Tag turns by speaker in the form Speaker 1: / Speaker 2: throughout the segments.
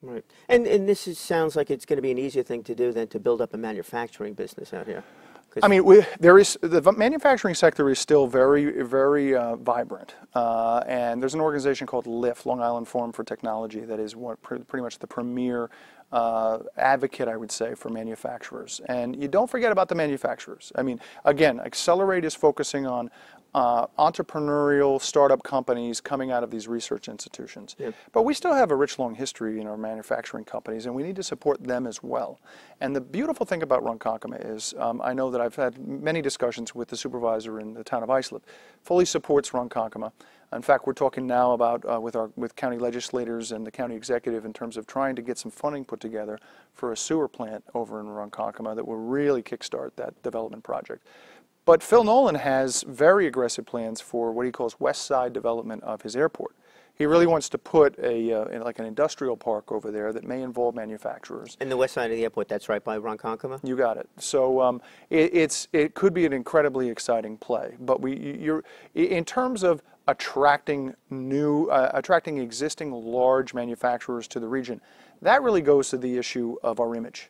Speaker 1: Right. And sounds like it's going to be an easier thing to do than to build up a manufacturing business out here.
Speaker 2: I mean, the manufacturing sector is still very vibrant, and there's an organization called LIF, Long Island Forum for Technology, that is pretty much the premier advocate, I would say, for manufacturers. And you don't forget about the manufacturers. I mean, again, Accelerate is focusing on entrepreneurial startup companies coming out of these research institutions. Yep. But we still have a rich, long history in our manufacturing companies, and we need to support them as well. And the beautiful thing about Ronkonkoma is, I know that I've had many discussions with the supervisor in the town of Islip, fully supports Ronkonkoma. In fact, we're talking now about with county legislators and the county executive in terms of trying to get some funding put together for a sewer plant over in Ronkonkoma that will really kickstart that development project. But Phil Nolan has very aggressive plans for what he calls West Side development of his airport. He really wants to put like an industrial park over there that may involve manufacturers.
Speaker 1: And the west side of the airport, that's right by Ronkonkoma?
Speaker 2: You got it. So it could be an incredibly exciting play. But in terms of attracting existing large manufacturers to the region, that really goes to the issue of our image.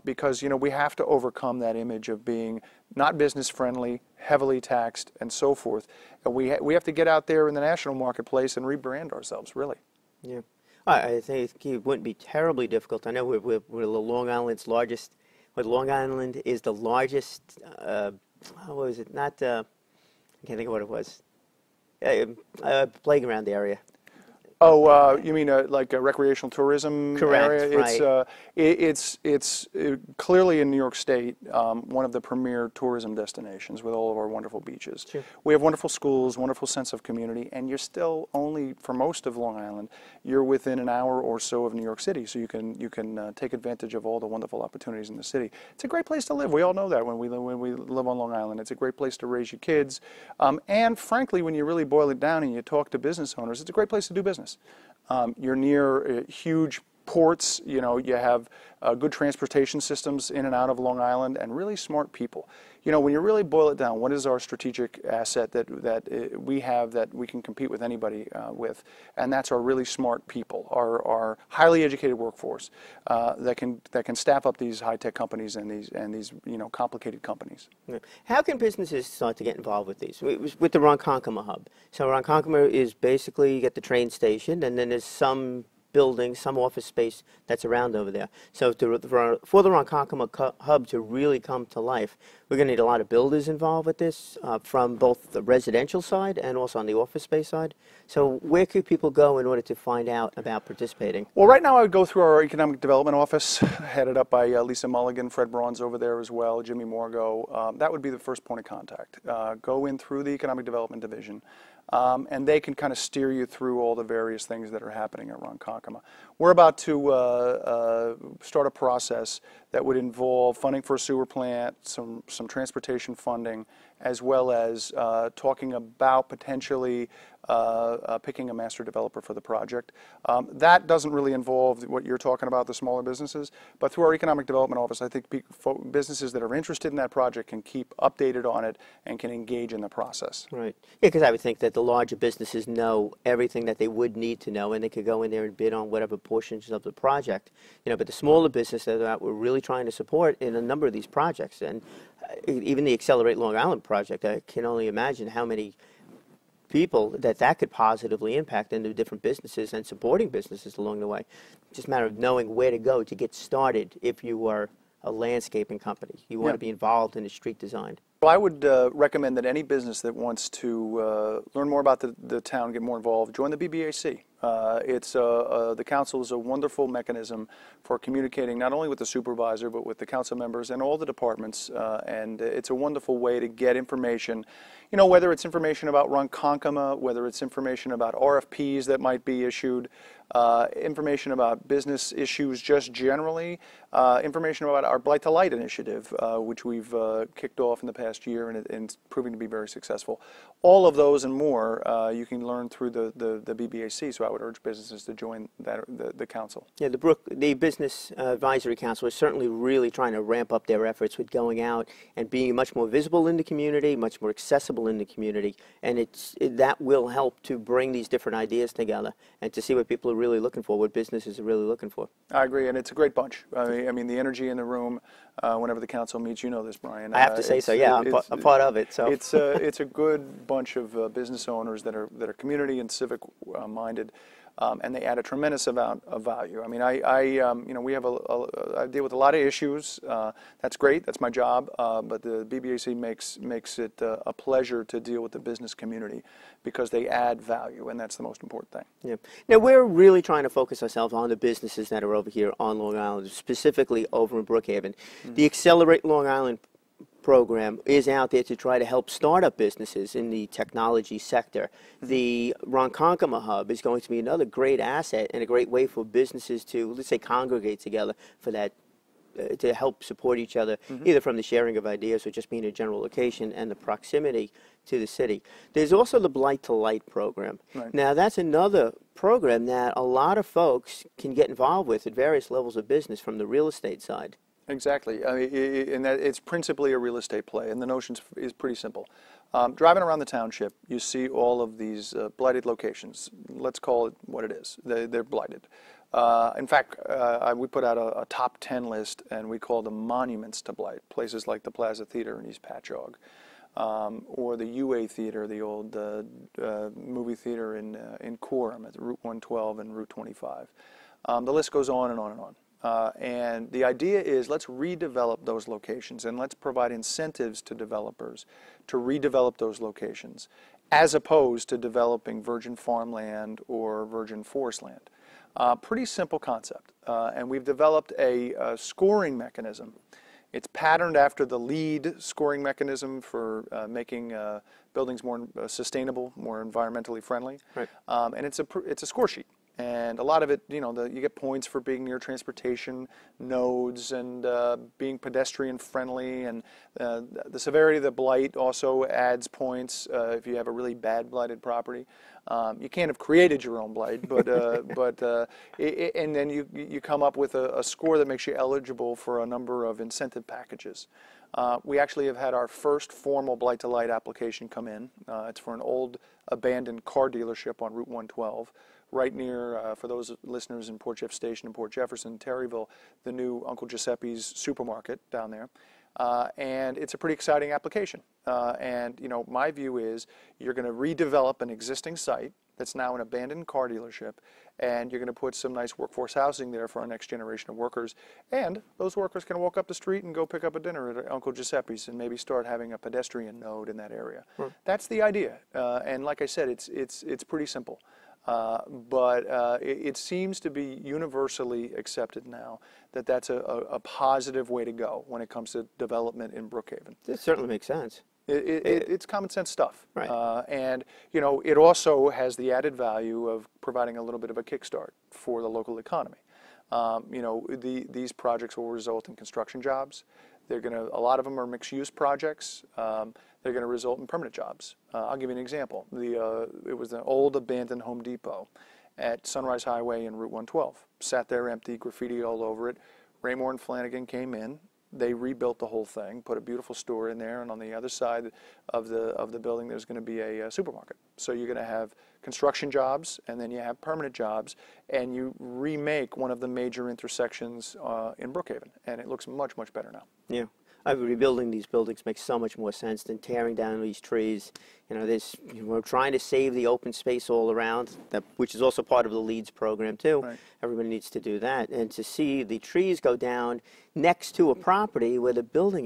Speaker 2: Because we have to overcome that image of being not business friendly, heavily taxed, and so forth. And we have to get out there in the national marketplace and rebrand ourselves, really.
Speaker 1: Yeah, I think it wouldn't be terribly difficult. I know we're Long Island's largest. Long Island is the largest. How was it? Not. I can't think of what it was. Playground area.
Speaker 2: Oh, you mean like a recreational tourism
Speaker 1: Correct,
Speaker 2: area?
Speaker 1: right.
Speaker 2: It's clearly in New York State one of the premier tourism destinations with all of our wonderful beaches.
Speaker 1: Sure.
Speaker 2: We have wonderful schools, wonderful sense of community, and you're still only, for most of Long Island, you're within an hour or so of New York City, so you can take advantage of all the wonderful opportunities in the city. It's a great place to live. We all know that when we live on Long Island. It's a great place to raise your kids, and frankly, when you really boil it down and you talk to business owners, it's a great place to do business. You're near huge ports, you have good transportation systems in and out of Long Island, and really smart people. When you really boil it down, what is our strategic asset that we have that we can compete with anybody with? And that's our really smart people, our highly educated workforce that can staff up these high-tech companies and these complicated companies.
Speaker 1: How can businesses start to get involved with these? With the Ronkonkoma hub. So Ronkonkoma is basically, you get the train station, and then there's some building, some office space that's around over there. So for the Ronkonkoma hub to really come to life, we're going to need a lot of builders involved with this, from both the residential side and also on the office space side. So where could people go in order to find out about participating?
Speaker 2: Well, right now I would go through our economic development office, headed up by Lisa Mulligan, Fred Braun's over there as well, Jimmy Morgo. That would be the first point of contact. Go in through the economic development division. And they can kind of steer you through all the various things that are happening at Ronkonkoma. We're about to start a process that would involve funding for a sewer plant, some transportation funding, as well as talking about potentially picking a master developer for the project. That doesn't really involve what you're talking about, the smaller businesses, but through our economic development office, I think businesses that are interested in that project can keep updated on it and can engage in the process.
Speaker 1: Right. Yeah, because I would think that the larger businesses know everything that they would need to know, and they could go in there and bid on whatever portions of the project. But the smaller businesses that we're really trying to support in a number of these projects, and even the Accelerate Long Island project, I can only imagine how many people that could positively impact into different businesses and supporting businesses along the way. It's just a matter of knowing where to go to get started if you are a landscaping company. You want to be involved in the street design.
Speaker 2: Well, I would recommend that any business that wants to learn more about the town, get more involved, join the BBAC. The council is a wonderful mechanism for communicating not only with the supervisor but with the council members and all the departments, and it's a wonderful way to get information, whether it's information about Ronkonkoma, whether it's information about RFPs that might be issued, information about business issues just generally, information about our Blight to Light initiative, which we've kicked off in the past year and it's proving to be very successful. All of those and more you can learn through the BBAC, so I would urge businesses to join the council. Yeah,
Speaker 1: the Business Advisory Council is certainly really trying to ramp up their efforts with going out and being much more visible in the community, much more accessible in the community, and that will help to bring these different ideas together and to see what people are really looking for, what businesses are really looking for.
Speaker 2: I agree, and it's a great bunch. I mean the energy in the room whenever the council meets, you know this, Brian.
Speaker 1: I have to say so. Yeah, I'm part of it. So
Speaker 2: it's a good bunch of business owners that are community and civic minded. And they add a tremendous amount of value. I mean, you know, we have I deal with a lot of issues. That's great. That's my job. But the BBAC makes it a pleasure to deal with the business community because they add value, and that's the most important thing.
Speaker 1: yeah. Now we're really trying to focus ourselves on the businesses that are over here on Long Island, specifically over in Brookhaven. The Accelerate Long Island program is out there to try to help startup businesses in the technology sector. The Ronkonkoma Hub is going to be another great asset and a great way for businesses to, let's say, congregate together for that, to help support each other, either from the sharing of ideas or just being a general location and the proximity to the city. There's also the Blight to Light program.
Speaker 2: Right.
Speaker 1: Now that's another program that a lot of folks can get involved with at various levels of business from the real estate side.
Speaker 2: Exactly, I mean, and that it's principally a real estate play, and the notion is pretty simple. Driving around the township, you see all of these blighted locations. Let's call it what it is. They're blighted. In fact, we put out a top 10 list, and we call them monuments to blight. Places like the Plaza Theater in East Patchogue, or the UA Theater, the old movie theater in Coram at Route 112 and Route 25. The list goes on and on and on. And the idea is let's redevelop those locations and let's provide incentives to developers to redevelop those locations as opposed to developing virgin farmland or virgin forest land. Pretty simple concept. And we've developed a scoring mechanism. It's patterned after the LEED scoring mechanism for making buildings more sustainable, more environmentally friendly.
Speaker 1: Right.
Speaker 2: And it's a score sheet. And a lot of it, you know, you get points for being near transportation nodes and being pedestrian friendly, and the severity of the blight also adds points if you have a really bad blighted property. You can't have created your own blight, but and then you come up with a score that makes you eligible for a number of incentive packages. We actually have had our first formal Blight to Light application come in. It's for an old abandoned car dealership on Route 112. Right near, for those listeners in Port Jeff Station and Port Jefferson, Terryville, the new Uncle Giuseppe's supermarket down there. And it's a pretty exciting application. And, you know, my view is you're going to redevelop an existing site that's now an abandoned car dealership, and you're going to put some nice workforce housing there for our next generation of workers. And those workers can walk up the street and go pick up a dinner at Uncle Giuseppe's and maybe start having a pedestrian node in that area. Right. That's the idea. And like I said, it's pretty simple. But it seems to be universally accepted now that that's a positive way to go when it comes to development in Brookhaven.
Speaker 1: It certainly makes sense.
Speaker 2: It's common sense stuff.
Speaker 1: Right.
Speaker 2: And, you know, it also has the added value of providing a little bit of a kickstart for the local economy. You know, these projects will result in construction jobs. A lot of them are mixed-use projects. They're going to result in permanent jobs. I'll give you an example. It was an old abandoned Home Depot at Sunrise Highway and Route 112. Sat there empty, graffiti all over it. Raymore and Flanagan came in. They rebuilt the whole thing, put a beautiful store in there, and on the other side of the building there's going to be a supermarket. So you're going to have construction jobs, and then you have permanent jobs, and you remake one of the major intersections in Brookhaven, and it looks much, much better now.
Speaker 1: Yeah. Rebuilding these buildings makes so much more sense than tearing down these trees. You know, we're trying to save the open space all around, which is also part of the LEEDS program too. Right. Everybody needs to do that. And to see the trees go down next to a property where the building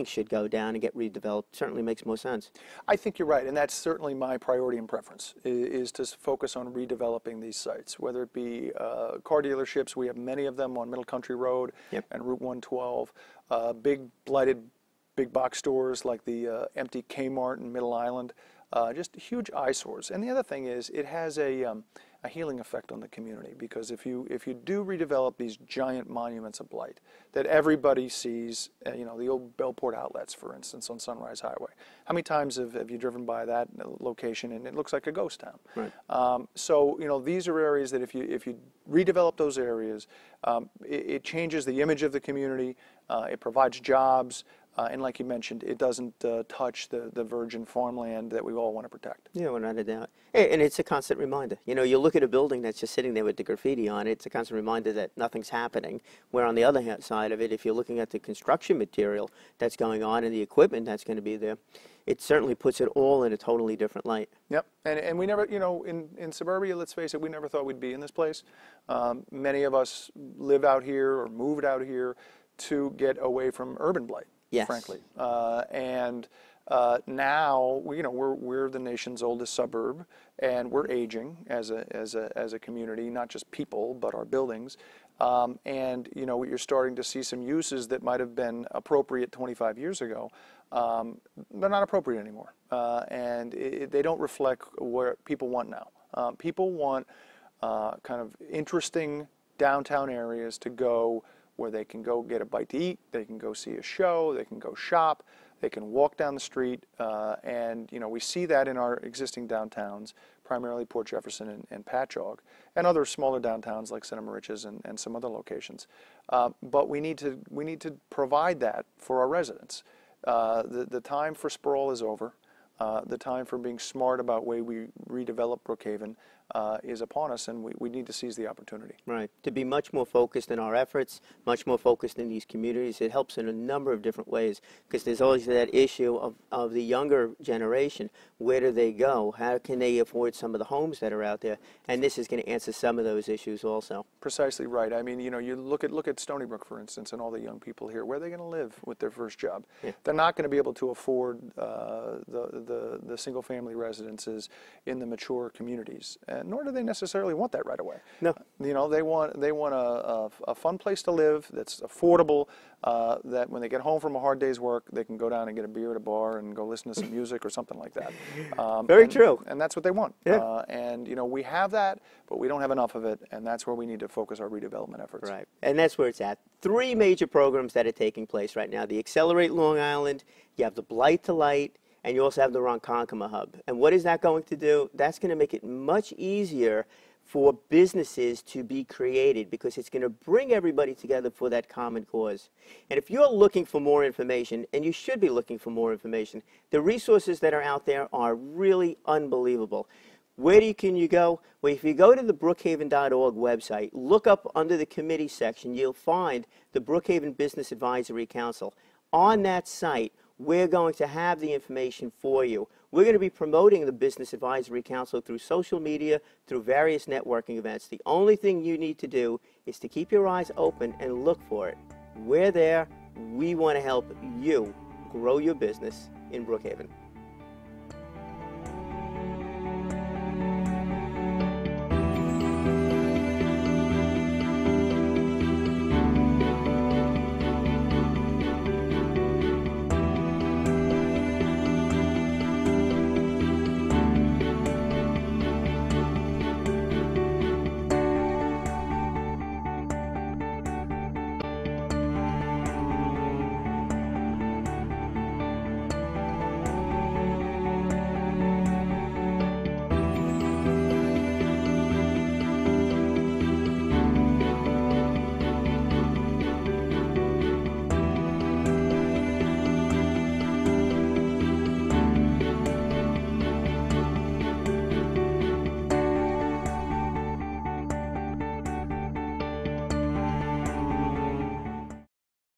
Speaker 1: should go down and get redeveloped certainly makes more sense.
Speaker 2: I think you're right, and that's certainly my priority and preference, is to focus on redeveloping these sites, whether it be car dealerships. We have many of them on Middle Country Road. Yep. And Route 112, big blighted big box stores like the empty Kmart in Middle Island, just huge eyesores. And the other thing is it has a healing effect on the community, because if you do redevelop these giant monuments of blight that everybody sees, you know, the old Bellport outlets, for instance, on Sunrise Highway. How many times have you driven by that location and it looks like a ghost town? Right. So, you know, these are areas that if you redevelop those areas, it changes the image of the community. It provides jobs. And like you mentioned, it doesn't touch the virgin farmland that we all want to protect.
Speaker 1: Yeah, without a doubt. And it's a constant reminder. You know, you look at a building that's just sitting there with the graffiti on it, it's a constant reminder that nothing's happening. Where on the other side of it, if you're looking at the construction material that's going on and the equipment that's going to be there, it certainly puts it all in a totally different light.
Speaker 2: Yep, and we never, you know, in suburbia, let's face it, we never thought we'd be in this place. Many of us live out here or moved out here to get away from urban blight,
Speaker 1: Yes.
Speaker 2: frankly. Now, you know, we're the nation's oldest suburb, and we're aging as a community, not just people, but our buildings. And you know, you're starting to see some uses that might have been appropriate 25 years ago. They're not appropriate anymore, and they don't reflect what people want now. People want kind of interesting downtown areas to go where they can go get a bite to eat, they can go see a show, they can go shop, they can walk down the street, and you know, we see that in our existing downtowns, primarily Port Jefferson and Patchogue, and other smaller downtowns like Santa Maricias and some other locations. But we need to provide that for our residents. The time for sprawl is over. The time for being smart about the way we redevelop Brookhaven is upon us, and we need to seize the opportunity.
Speaker 1: Right. To be much more focused in our efforts, much more focused in these communities. It helps in a number of different ways, because there's always that issue of the younger generation. Where do they go? How can they afford some of the homes that are out there? And this is going to answer some of those issues also.
Speaker 2: Precisely right. I mean, you know, you look at Stony Brook, for instance, and all the young people here. Where are they going to live with their first job?
Speaker 1: Yeah.
Speaker 2: They're not going to be able to afford the single-family residences in the mature communities, and nor do they necessarily want that right away.
Speaker 1: No.
Speaker 2: You know, they want a fun place to live that's affordable, that when they get home from a hard day's work, they can go down and get a beer at a bar and go listen to some music or something like that.
Speaker 1: Very true.
Speaker 2: And that's what they want.
Speaker 1: Yeah.
Speaker 2: And, you know, we have that, but we don't have enough of it, and that's where we need to focus our redevelopment efforts.
Speaker 1: Right. And that's where it's at. 3 major programs that are taking place right now. The Accelerate Long Island, you have the Blight to Light, and you also have the Ronkonkoma Hub. And what is that going to do? That's going to make it much easier for businesses to be created, because it's going to bring everybody together for that common cause. And if you're looking for more information, and you should be looking for more information, the resources that are out there are really unbelievable. Where can you go? Well, if you go to the brookhaven.org website, look up under the committee section, you'll find the Brookhaven Business Advisory Council. On that site, we're going to have the information for you. We're going to be promoting the Business Advisory Council through social media, through various networking events. The only thing you need to do is to keep your eyes open and look for it. We're there. We want to help you grow your business in Brookhaven.